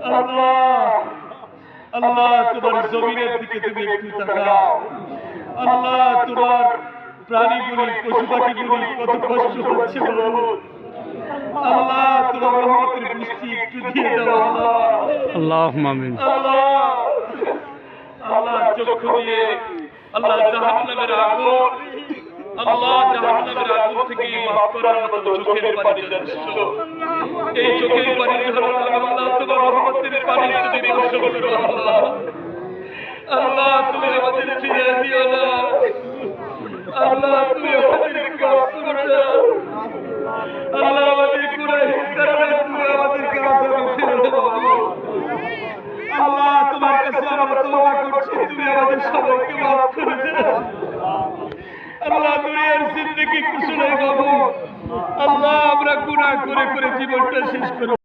আল্লাহ আল্লাহ তোমার জমিনের দিকে তুমি একটু তাকাও। আল্লাহ তোমার প্রাণীগুলি পশু পাখিগুলি কত কষ্ট হচ্ছে মাবুদ। আল্লাহ তোমার রহমতের বৃষ্টি একটু দিয়ে দাও আল্লাহ। আল্লাহুম্মা আমিন। আল্লাহ আল্লাহ চক্ষু দিয়ে আল্লাহ জাহান্নামের আগুন, আল্লাহ জাহান্নামের আগুন থেকে মাফ করার মতো চোখের পানি যথেষ্ট। এই চোখের পানি ঝরার আল্লাহ তোমার রহমতের পানি তুমি বর্ষণ করো আল্লাহ। আল্লাহ তুমি আমাদের ফিরিয়ে দিও না। আল্লাহ তুমি আমাদেরকে মাফ করো না। আল্লাহ আমাদের গুনাহের কারণে তুমি আমাদেরকে আযাবে ফেলে দাও। আল্লাহ তোমার কাছে আমরা তওবা করছি, তুমি আমাদের সবাইকে মাফ করে দাও। আল্লাহ দুনিয়ার জিন্দেগি কিছু নাই বাবু। আল্লাহ আমরা গুনাহ করে করে জীবনটা শেষ করে